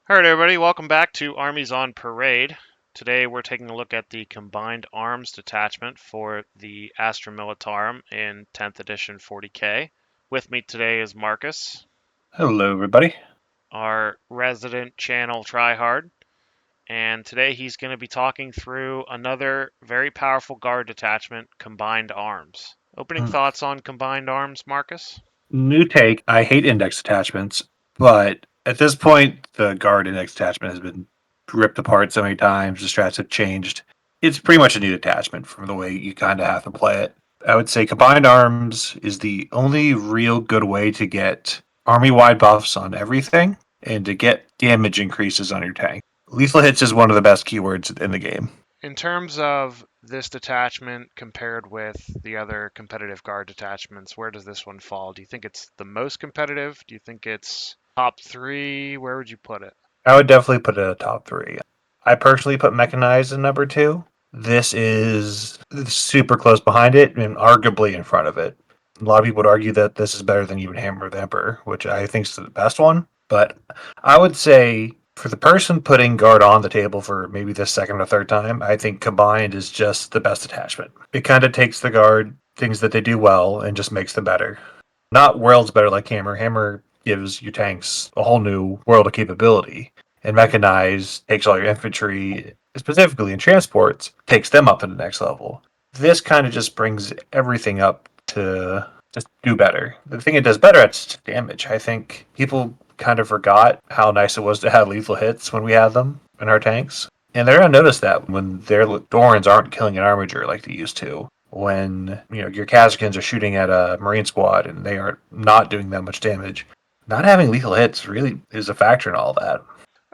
All right, everybody, welcome back to Armies on Parade. Today we're taking a look at the Combined Arms Detachment for the Astra Militarum in 10th edition 40K. With me today is Marcus, Hello, everybody. our resident channel tryhard, and today he's going to be talking through another very powerful guard detachment, Combined Arms. Opening Mm. thoughts on Combined Arms, Marcus? New take. I hate index attachments, but at this point, the guard index attachment has been ripped apart so many times. The strats have changed. It's pretty much a new attachment from the way you kind of have to play it. I would say combined arms is the only real good way to get army wide buffs on everything and to get damage increases on your tank. Lethal hits is one of the best keywords in the game. In terms of this detachment compared with the other competitive guard detachments, where does this one fall? Do you think it's the most competitive? Do you think it's top three? Where would you put it? I would definitely put it at top three. I personally put mechanized in number two. This is super close behind it and arguably in front of it. A lot of people would argue that this is better than even Hammer of the Emperor, which I think is the best one. But I would say for the person putting guard on the table for maybe the second or third time, I think combined is just the best attachment. It kind of takes the guard, things that they do well, and just makes them better. Not worlds better like Hammer. Hammer gives your tanks a whole new world of capability. And Mechanized takes all your infantry, specifically in transports, takes them up to the next level. This kind of just brings everything up to just do better. The thing it does better at is damage. I think people kind of forgot how nice it was to have lethal hits when we had them in our tanks. And they're gonna notice that when their Dorans aren't killing an armager like they used to. When your Kazakins are shooting at a Marine squad and they are not doing that much damage, not having lethal hits really is a factor in all that.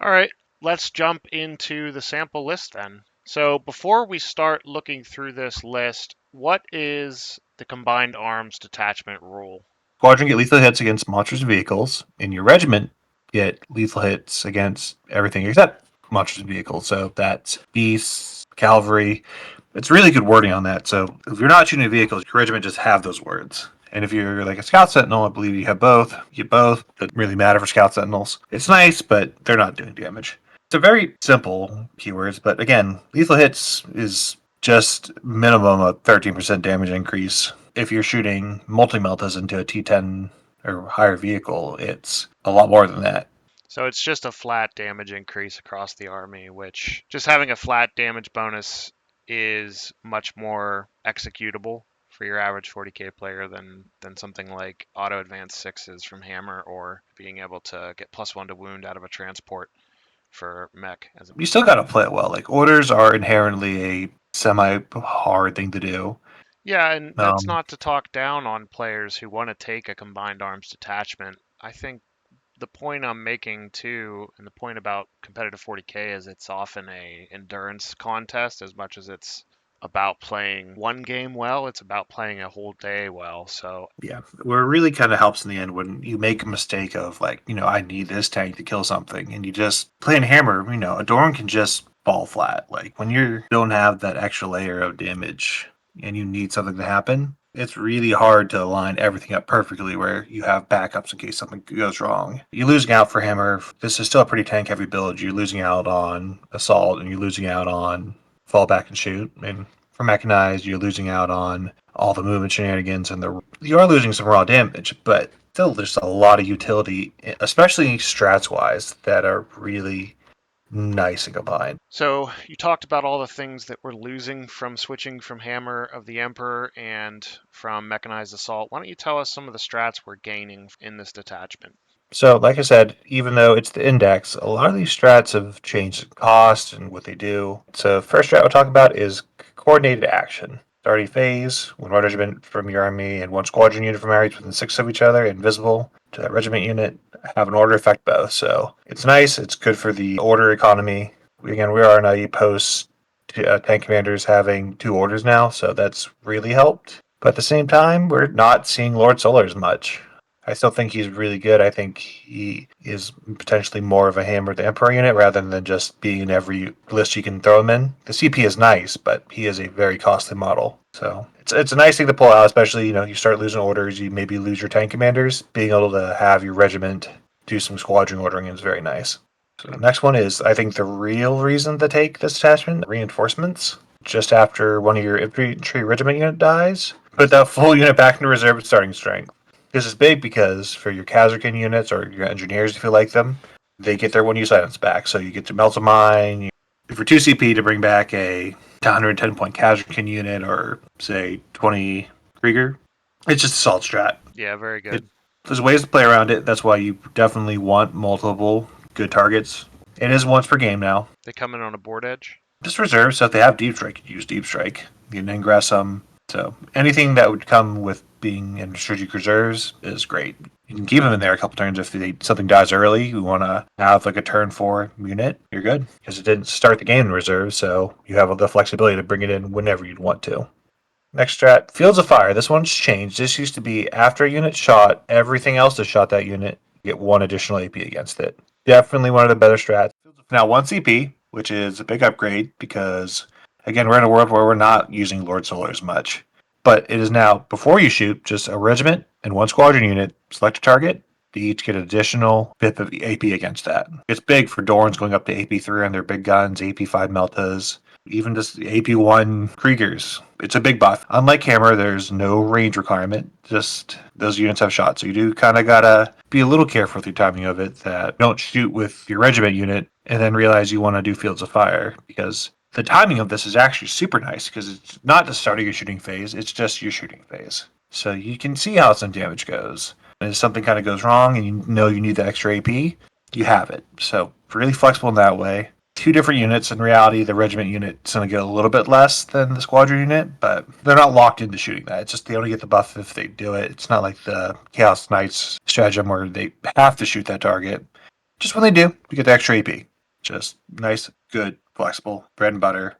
All right, let's jump into the sample list then. So before we start looking through this list, what is the combined arms detachment rule? Squadron get lethal hits against monsters and vehicles, and your regiment get lethal hits against everything except monsters and vehicles. So that's beasts, cavalry. It's really good wording on that. So if you're not shooting at vehicles, your regiment just have those words. And if you're like a scout sentinel, I believe you have both. You get both. Doesn't really matter for scout sentinels. It's nice, but they're not doing damage. It's a very simple keywords, but again, lethal hits is just minimum a 13% damage increase. If you're shooting multi meltas into a T10 or higher vehicle, it's a lot more than that. So it's just a flat damage increase across the army, which just having a flat damage bonus is much more executable for your average 40k player than something like auto advanced sixes from Hammer or being able to get +1 to wound out of a transport for mech. You still got to play it well. Like orders are inherently a semi hard thing to do. Yeah, and that's Um, not to talk down on players who want to take a combined arms detachment. I think the point I'm making too, and the point about competitive 40k is it's often a endurance contest as much as it's about playing one game well. It's about playing a whole day well. So yeah, where it really kind of helps in the end when you make a mistake of like, I need this tank to kill something, and you just play a hammer. A Dorm can just fall flat. Like when you don't have that extra layer of damage and you need something to happen, it's really hard to line everything up perfectly where you have backups in case something goes wrong. You're losing out for hammer. This is still a pretty tank heavy build. You're losing out on assault and you're losing out on fall back and shoot. And for mechanized, you're losing out on all the movement shenanigans and you are losing some raw damage, but still there's a lot of utility, especially strats wise, that are really nice and combined. So you talked about all the things that we're losing from switching from Hammer of the Emperor and from Mechanized Assault. Why don't you tell us some of the strats we're gaining in this detachment? So, like I said, even though it's the index, a lot of these strats have changed in cost and what they do. So, first strat we'll talk about is coordinated action. Starting phase, when one regiment from your army and one squadron unit from areas within six of each other, invisible to that regiment unit, have an order effect both. So, it's nice, it's good for the order economy. Again, we are now post tank commanders having two orders now, so that's really helped. But at the same time, we're not seeing Lord Solar as much. I still think he's really good. I think he is potentially more of a Hammer the Emperor unit rather than just being in every list you can throw him in. The CP is nice, but he is a very costly model. So it's a nice thing to pull out, especially you start losing orders, you maybe lose your tank commanders. Being able to have your regiment do some squadron ordering is very nice. So the next one is, I think, the real reason to take this detachment, reinforcements. Just after one of your infantry regiment unit dies, put that full unit back into reserve at starting strength. This is big because for your Kazarkin units or your engineers, if you like them, they get their one use items back. So you get to melt a mine. For 2 CP to bring back a 110 point Kazarkin unit or, say, 20 Krieger, it's just a solid strat. Yeah, very good. There's ways to play around it. That's why you definitely want multiple good targets. It is once per game now. They come in on a board edge. Just reserve, so if they have deep strike, you use deep strike. You can ingress them. So anything that would come with being in strategic reserves is great. You can keep them in there a couple turns if something dies early. You want to have like a turn 4 unit, you're good. Because it didn't start the game in reserve, so you have the flexibility to bring it in whenever you'd want to. Next strat, Fields of Fire. This one's changed. This used to be after a unit shot, everything else that shot that unit, get 1 additional AP against it. Definitely one of the better strats. Now 1 CP, which is a big upgrade because, again, we're in a world where we're not using Lord Solars much. But it is now, before you shoot, just a regiment and 1 squadron unit, select a target, they each get an additional BIP of AP against that. It's big for Dorns going up to AP3 on their big guns, AP5 Meltas, even just AP1 Kriegers. It's a big buff. Unlike Hammer, there's no range requirement. Just those units have shots. So you do kind of gotta be a little careful with your timing of it, that don't shoot with your regiment unit and then realize you want to do Fields of Fire, because the timing of this is actually super nice because it's not the start of your shooting phase, it's just your shooting phase. So you can see how some damage goes. And if something kind of goes wrong and you know you need the extra AP, you have it. So really flexible in that way. 2 different units. In reality, the regiment unit is going to get a little bit less than the squadron unit, but they're not locked into shooting that. It's just they only get the buff if they do it. It's not like the Chaos Knights stratagem where they have to shoot that target. Just when they do, you get the extra AP. Just nice, good, flexible, bread and butter.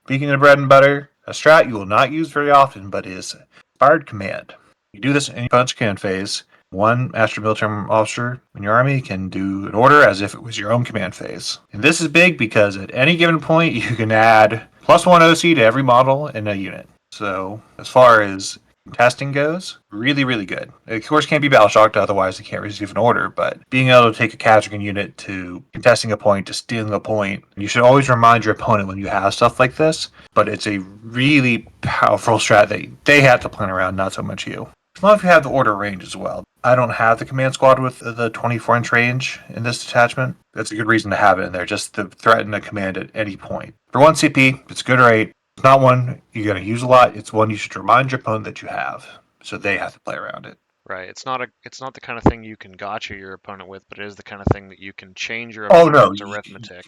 Speaking of bread and butter, a strat you will not use very often, but is Inspired Command. You do this in your punch command phase. 1 Astra Militarum officer in your army can do an order as if it was your own command phase. And this is big because at any given point, you can add +1 OC to every model in a unit. So, as far as testing goes, really, really good. It, of course, can't be battle shocked, otherwise, they can't receive an order. But being able to take a Kazakhstan unit to contesting a point, to stealing a point, you should always remind your opponent when you have stuff like this. But it's a really powerful strat that they have to plan around, not so much you. As long as you have the order range as well. I don't have the command squad with the 24-inch range in this detachment. That's a good reason to have it in there, just to threaten a command at any point. For 1 CP, it's good rate. It's not one you're going to use a lot. It's one you should remind your opponent that you have, so they have to play around it. Right. It's not the kind of thing you can gotcha your opponent with, but it is the kind of thing that you can change your Oh no, opponent's arithmetic.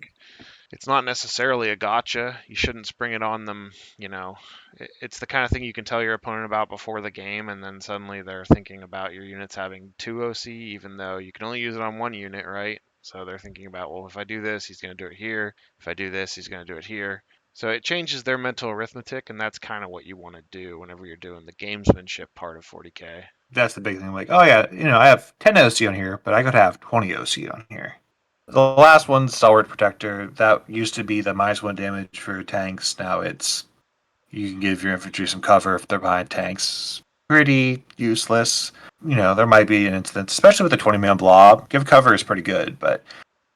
It's not necessarily a gotcha. You shouldn't spring it on them, you know. It's the kind of thing you can tell your opponent about before the game, and then suddenly they're thinking about your units having 2 OC, even though you can only use it on 1 unit, right? So they're thinking about, well, if I do this, he's going to do it here. If I do this, he's going to do it here. So it changes their mental arithmetic, and that's kind of what you want to do whenever you're doing the gamesmanship part of 40K. that's the big thing. Like, oh yeah, I have 10 OC on here, but I could have 20 OC on here. The last one, Stalwart Protector, that used to be the -1 damage for tanks. Now it's you can give your infantry some cover if they're behind tanks. Pretty useless. There might be an instance, especially with a 20-man blob. Give cover is pretty good, but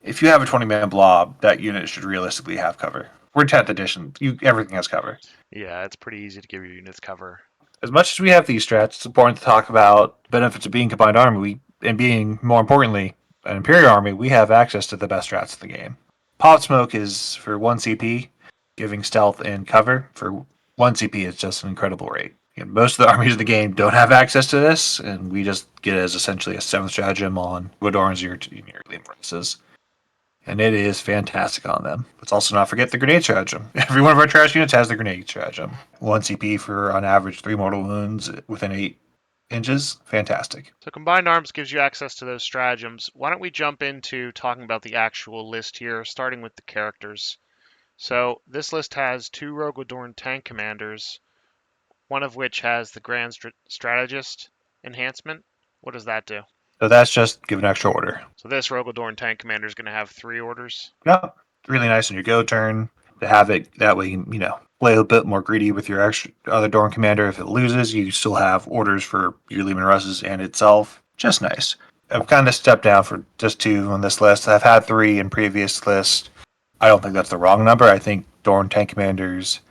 if you have a 20-man blob, that unit should realistically have cover. We're 10th edition. Everything has cover. Yeah, it's pretty easy to give your units cover. As much as we have these strats, it's important to talk about the benefits of being combined army and being, more importantly, an Imperial army. We have access to the best strats in the game. Pot Smoke is for 1 CP, giving stealth and cover. For 1 CP, it's just an incredible rate. Most of the armies of the game don't have access to this, and we just get it as essentially a 7th stratagem on Woodorns and your Gleam Princesses. And it is fantastic on them. Let's also not forget the grenade stratagem. Every one of our trash units has the grenade stratagem. 1 CP for, on average, 3 mortal wounds within 8 inches. Fantastic. So Combined Arms gives you access to those stratagems. Why don't we jump into talking about the actual list here, starting with the characters. So this list has 2 Rogue Adorned tank commanders, one of which has the Grand Strategist enhancement. What does that do? So that's just give an extra order. So this Rogue Adorned tank commander is going to have 3 orders. Yeah, really nice on your go turn to have it. That way, play a bit more greedy with your extra other Dorn commander. If it loses, you still have orders for your Lehman Russes and itself. Just nice. I've kind of stepped down for just 2 on this list. I've had 3 in previous lists. I don't think that's the wrong number. I think Dorn tank commanders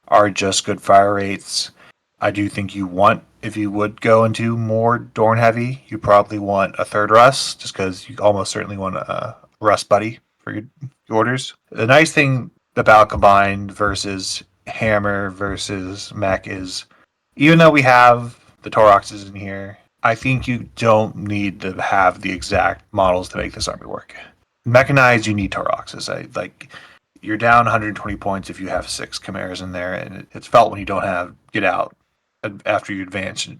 are just good fire rates. I do think you want, if you would go into more Dorn heavy, you probably want a third Russ, just because you almost certainly want a Russ buddy for your orders. The nice thing about combined versus hammer versus mech is, even though we have the Toroxes in here, I think you don't need to have the exact models to make this army work. Mechanized, you need Toroxes. You're down 120 points if you have 6 Chimeras in there, and it's felt when you don't have get out after you advance and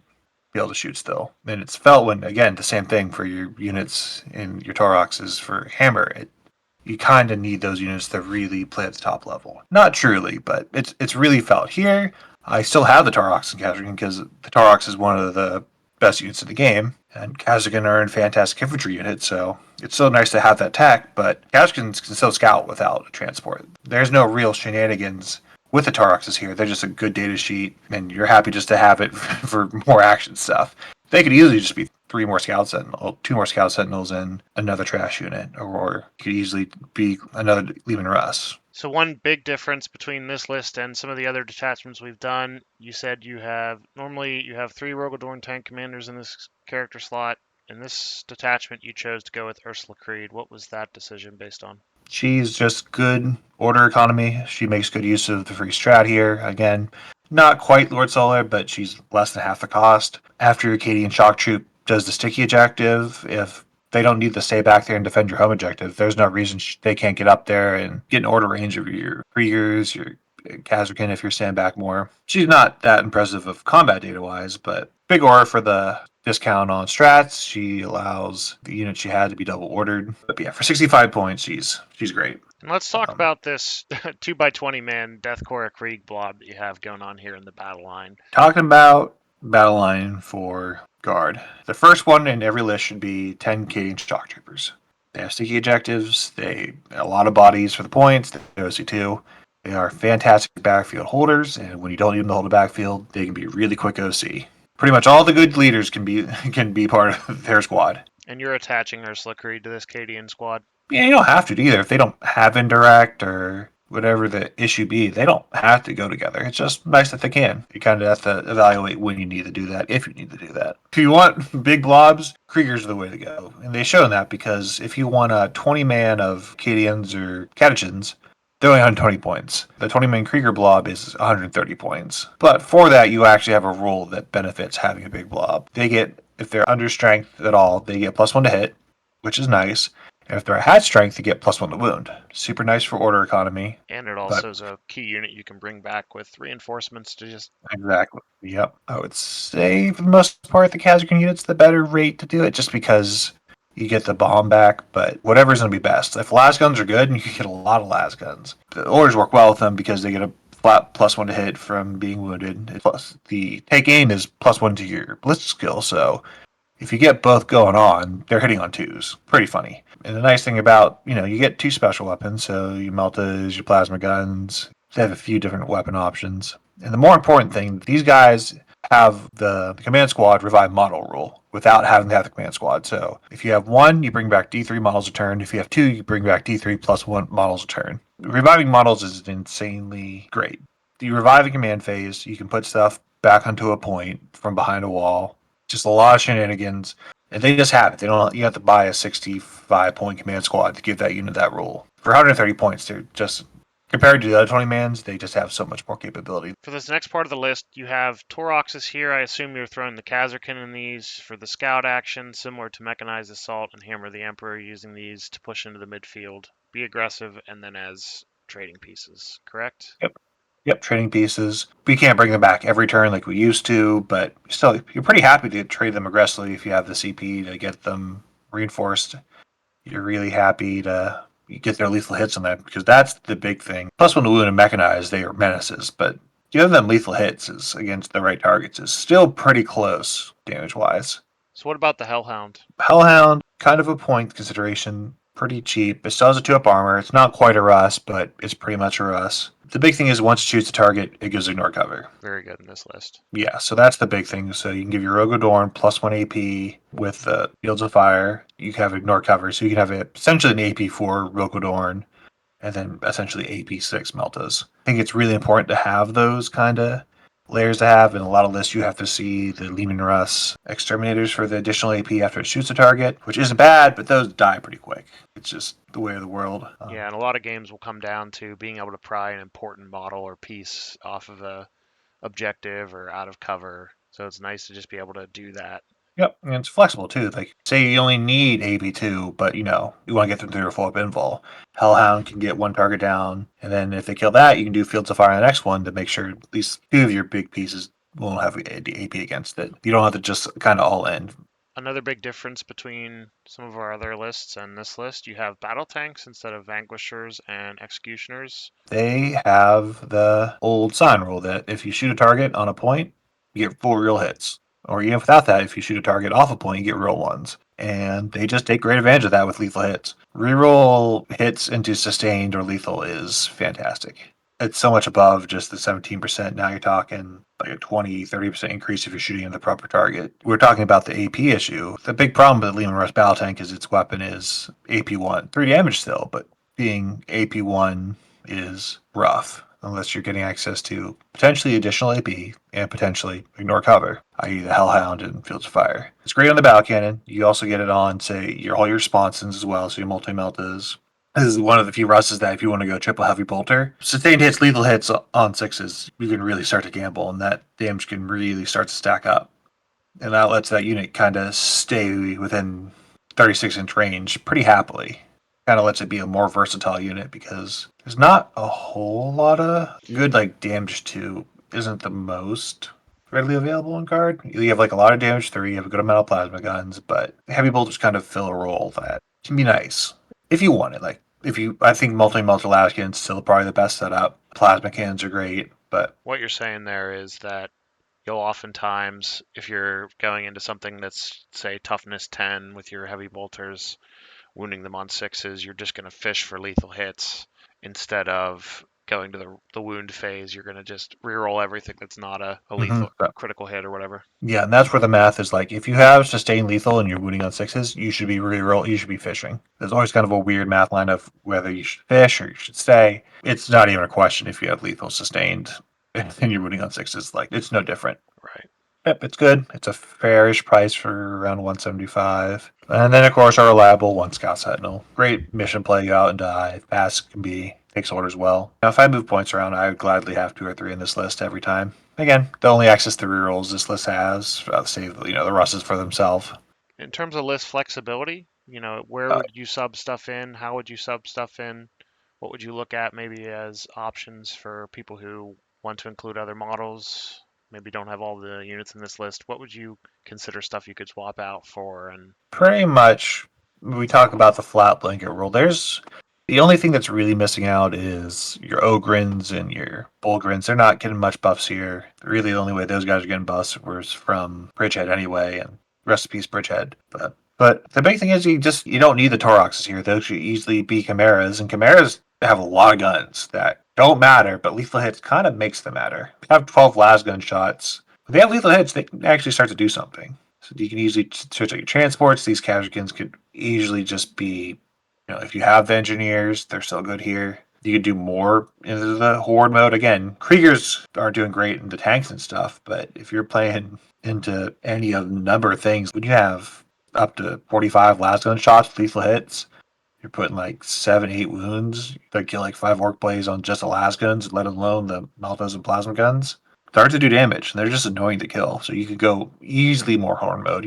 be able to shoot still. And it's felt when, again, the same thing for your units in your Toroxes for hammer. You kind of need those units to really play at the top level. Not truly, but it's really felt here. I still have the Taurox and Kazrakan because the Taurox is one of the best units in the game, and Kazrakan are in fantastic infantry units, so it's so nice to have that tech, but Kazrakans can still scout without a transport. There's no real shenanigans with the Tauroxes here. They're just a good data sheet, and you're happy just to have it for more action stuff. They could easily just be 2 more scout sentinels, and another trash unit, or it could easily be another Leman Russ. So one big difference between this list and some of the other detachments we've done, you said you have 3 Rogodorn tank commanders in this character slot. In this detachment, you chose to go with Ursula Creed. What was that decision based on? She's just good order economy. She makes good use of the free strat here. Again, not quite Lord Solar, but she's less than half the cost. After your Acadian Shock Troop does the sticky objective, if they don't need to stay back there and defend your home objective, there's no reason they can't get up there and get in order range of your Kriegers, your Kazrakan if you're standing back more. She's not that impressive of combat data wise, but big aura for the discount on strats. She allows the unit she had to be double ordered. But yeah, for 65 points, she's great. And let's talk about this 2x20 man Deathcore Krieg blob that you have going on here in the battle line. Talking about battle line for guard, the first one in every list should be 10 Canadian shock troopers. They have sticky objectives. They a lot of bodies for the points. They OC2. They are fantastic backfield holders, and when you don't need them to hold a backfield, they can be really quick OC. Pretty much all the good leaders can be part of their squad. And you're attaching Ursula Creed to this Cadian squad? Yeah, you don't have to either. If they don't have indirect or whatever the issue be, they don't have to go together. It's just nice that they can. You kind of have to evaluate when you need to do that, if you need to do that. If you want big blobs, Kriegers are the way to go. And they've shown that because if you want a 20 man of Cadians or Catechins, they're only 120 points. The 20-man Krieger blob is 130 points. But for that, you actually have a rule that benefits having a big blob. They get, if they're under strength at all, they get +1 to hit, which is nice. And if they're at strength, you get +1 to wound. Super nice for order economy. And it also is a key unit you can bring back with reinforcements to just... Exactly. Yep. I would say, for the most part, the Kazrakan unit's the better rate to do it, just because you get the bomb back, but whatever's going to be best. If las guns are good, you can get a lot of las guns. The orders work well with them because they get a flat +1 to hit from being wounded. Plus, the take aim is +1 to your blitz skill, so if you get both going on, they're hitting on 2s. Pretty funny. And the nice thing about, you get 2 special weapons, so your meltas, your plasma guns, they have a few different weapon options. And the more important thing, these guys have the command squad revive model rule without having to have the command squad. So if you have 1, you bring back D3 models a turn. If you have 2, you bring back D3 +1 models a turn. Reviving models is insanely great. You revive a command phase, you can put stuff back onto a point from behind a wall. Just a lot of shenanigans. And they just have it. You have to buy a 65-point command squad to give that unit that rule. For 130 points, they're just, compared to the other 20 mans, they just have so much more capability. For this next part of the list, you have Toroxes here. I assume you're throwing the Kazrakan in these for the scout action, similar to Mechanized Assault and Hammer the Emperor, using these to push into the midfield, be aggressive, and then as trading pieces, correct? Yep, trading pieces. We can't bring them back every turn like we used to, but still, you're pretty happy to trade them aggressively if you have the CP to get them reinforced. You're really happy to get their lethal hits on them because that's the big thing. +1 to wound and mechanized, they are menaces, but giving them lethal hits is against the right targets is still pretty close damage wise. So what about the Hellhound? Hellhound, kind of a point consideration. pretty cheap. It still has a 2-up armor. It's not quite a Russ, but it's pretty much a Russ. The big thing is once it shoots a target, it gives ignore cover. Very good in this list. Yeah, so that's the big thing. So you can give your Rogodorn +1 AP with the Fields of Fire. You can have ignore cover, so you can have essentially an AP4 Rogodorn and then essentially AP6 Meltas. I think it's really important to have those kind of layers to have. In a lot of lists, you have to see the Lehman Russ exterminators for the additional AP after it shoots a target, which isn't bad, but those die pretty quick. It's just the way of the world. Yeah, and a lot of games will come down to being able to pry an important model or piece off of a objective or out of cover. So it's nice to just be able to do that. Yep, and it's flexible too. Like, say you only need AP2, but you want to get them through a full up invul. Hellhound can get one target down, and then if they kill that, you can do Fields of Fire on the next one to make sure at least two of your big pieces won't have AP against it. You don't have to just kind of all in. Another big difference between some of our other lists and this list, you have battle tanks instead of vanquishers and executioners. They have the old sign rule that if you shoot a target on a point, you get 4 real hits. Or even without that, if you shoot a target off a point, you get real ones. And they just take great advantage of that with lethal hits. Reroll hits into sustained or lethal is fantastic. It's so much above just the 17%. Now you're talking like a 20-30% increase if you're shooting at the proper target. We're talking about the AP issue. The big problem with the Lehman Russ Battle Tank is its weapon is AP1. 3 damage still, but being AP1 is rough unless you're getting access to potentially additional AP and potentially ignore cover, i.e. the Hellhound and Fields of Fire. It's great on the battle cannon. You also get it on, say, all your sponsons as well, so your multi-meltas. This is one of the few Russes that if you want to go triple heavy bolter, sustained hits, lethal hits on 6s, you can really start to gamble, and that damage can really start to stack up. And that lets that unit kind of stay within 36-inch range pretty happily. Kind of lets it be a more versatile unit because there's not a whole lot of good damage 2 isn't the most readily available on card. You have a lot of damage 3, you have a good amount of plasma guns, but heavy bolters kind of fill a role that can be nice if you want it. I think multi-melter laskin's still probably the best setup. Plasma cannons are great, but What you're saying there is that you'll oftentimes, if you're going into something that's, say, toughness 10 with your heavy bolters, wounding them on 6s, you're just going to fish for lethal hits instead of going to the wound phase. You're going to just reroll everything that's not a lethal critical hit or whatever. yeah, and that's where the math is if you have sustained lethal and you're wounding on 6s, you should be reroll. You should be fishing. There's always kind of a weird math line of whether you should fish or you should stay. It's not even a question if you have lethal sustained and you're wounding on 6s. It's no different. Right. Yep, it's good. It's a fairish price for around 175. And then, of course, our reliable one Scout Sentinel. Great mission play, go out and die. Fast can be, takes orders well. Now, if I move points around, I would gladly have 2 or 3 in this list every time. Again, the only access to rerolls this list has, save the Russes for themselves. In terms of list flexibility, where would you sub stuff in? How would you sub stuff in? What would you look at maybe as options for people who want to include other models? Maybe don't have all the units in this list. What would you consider stuff you could swap out for? And pretty much, when we talk about the flat blanket rule, there's the only thing that's really missing out is your Ogryns and your Bulgrins. They're not getting much buffs here. Really, the only way those guys are getting buffs was from Bridgehead anyway, and rest in peace, Bridgehead. But the big thing is you don't need the Toroxes here. Those should easily be Chimeras, and Chimeras have a lot of guns that don't matter, but lethal hits kind of makes them matter. If you have 12 las gun shots, if they have lethal hits, they can actually start to do something. So you can easily switch out your transports. These Kazakins could easily just be, if you have the engineers, they're still good here. You could do more into the horde mode. Again, Kriegers aren't doing great in the tanks and stuff, but if you're playing into any of the number of things, when you have up to 45 last gun shots, lethal hits, you're putting 7, 8 wounds. You kill 5 orc plays on just the last guns, let alone the Maltas and plasma guns. They're hard to do damage, and they're just annoying to kill. So you could go easily more horde mode,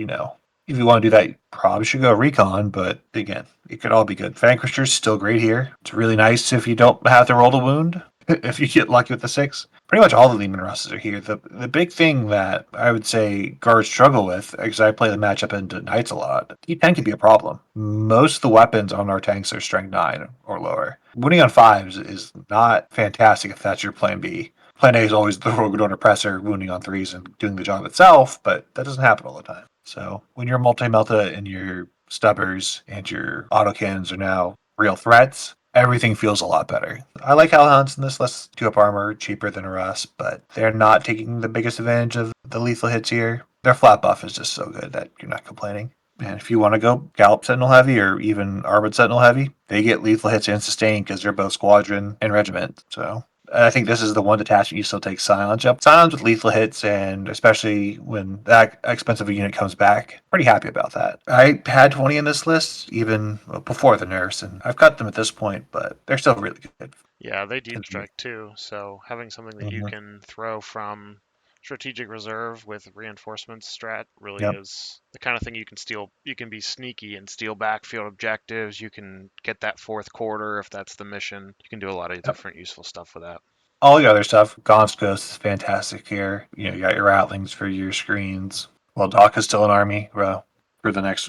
If you want to do that, you probably should go recon, but again, it could all be good. Vanquisher's still great here. It's really nice if you don't have to roll the wound, if you get lucky with the 6. Pretty much all the Lehman Russes are here. The big thing that I would say guards struggle with, because I play the matchup into knights a lot, D10 can be a problem. Most of the weapons on our tanks are strength 9 or lower. Winning on 5s is not fantastic if that's your plan B. Plan A is always the Rogadorn Oppressor wounding on 3s and doing the job itself, but that doesn't happen all the time. So when you're multi-melta and you're stubbers and your autocannons are now real threats, everything feels a lot better. I like how hunts in this list 2 up armor cheaper than Rust, but they're not taking the biggest advantage of the lethal hits here. Their flat buff is just so good that you're not complaining. And if you want to go Gallop Sentinel Heavy or even Armored Sentinel Heavy, they get lethal hits and sustain because they're both Squadron and Regiment. So I think this is the one detachment you still take Silence up. Silence with lethal hits, and especially when that expensive a unit comes back, pretty happy about that. I had 20 in this list even before the nerfs, and I've got them at this point, but they're still really good. Yeah, they deep strike too, so having something that you Mm-hmm. can throw from strategic reserve with reinforcements strat really Yep. is the kind of thing you can steal. You can be sneaky and steal backfield objectives. You can get that fourth quarter if that's the mission. You can do a lot of Yep. different useful stuff with that. All the other stuff, Gaunt's Ghost is fantastic here. You got your Ratlings for your screens. Well, Doc is still an army, bro, for the next,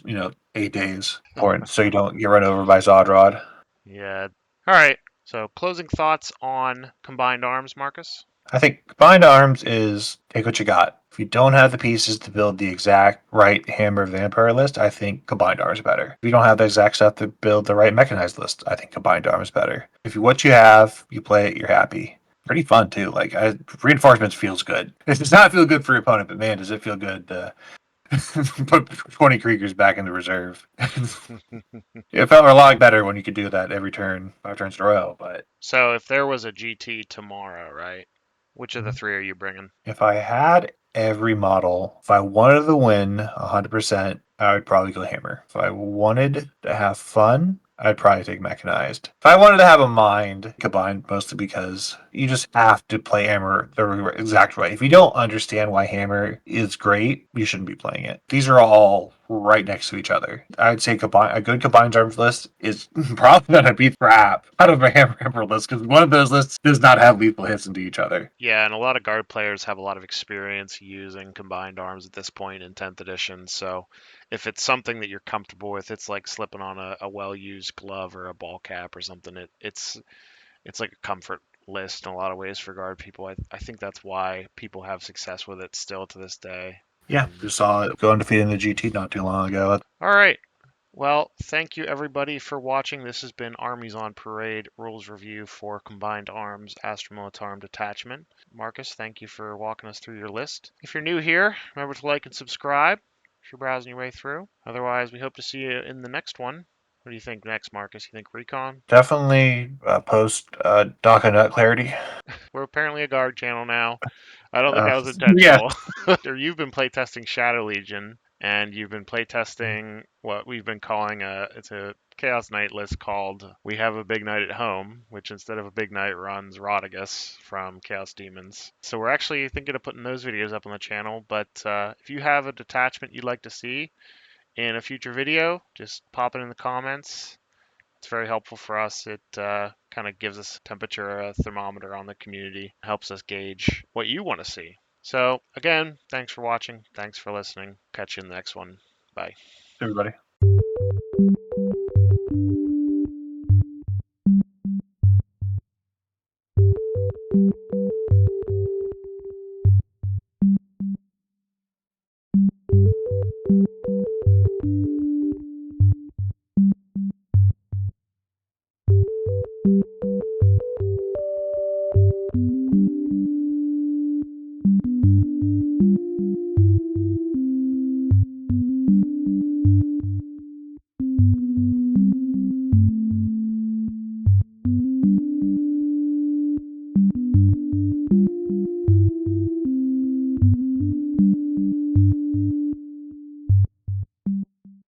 8 days. Important, so you don't get run over by Zodrod. Yeah. All right. So closing thoughts on combined arms, Marcus. I think combined arms is take what you got. If you don't have the pieces to build the exact right hammer vampire list, I think combined arms better. If you don't have the exact stuff to build the right mechanized list, I think combined arms better. If you what you have, you play it, you're happy. Pretty fun too. Reinforcements feels good. It does not feel good for your opponent, but man, does it feel good to put 20 Kriegers back into reserve. It felt a lot better when you could do that every turn, 5 turns in a row. But So if there was a GT tomorrow, right? Which of the three are you bringing? if I had every model, if I wanted to win 100%, I would probably go hammer. If I wanted to have fun, I'd probably take mechanized. If I wanted to have a mind, combined mostly because you just have to play hammer the exact way. If you don't understand why hammer is great, you shouldn't be playing it. These are all right next to each other. I'd say a good combined arms list is probably going to beat crap out of a hammer list because one of those lists does not have lethal hits into each other. Yeah, and a lot of guard players have a lot of experience using combined arms at this point in 10th edition. So if it's something that you're comfortable with, it's like slipping on a well-used glove or a ball cap or something. It's like a comfort list in a lot of ways for guard people. I think that's why people have success with it still to this day. Yeah, just saw it go undefeated in the GT not too long ago. All right. Well, thank you everybody for watching. This has been Armies on Parade rules review for Combined Arms Astra Militarum Detachment. Marcus, thank you for walking us through your list. If you're new here, remember to like and subscribe if you're browsing your way through. Otherwise, we hope to see you in the next one. What do you think next, Marcus? You think Recon? Definitely post DACA nut clarity. We're apparently a guard channel now. I don't think Uh, that was yeah, intentional. Or you've been playtesting Shadow Legion, and you've been playtesting what we've been calling it's a Chaos Knight list called We Have a Big Knight at Home, which instead of a big knight runs Rodigus from Chaos Demons. So we're actually thinking of putting those videos up on the channel, but if you have a detachment you'd like to see in a future video, just pop it in the comments. It's very helpful for us. It kind of gives us a temperature, a thermometer on the community, helps us gauge what you want to see. So, again, thanks for watching. Thanks for listening. Catch you in the next one. Bye. everybody.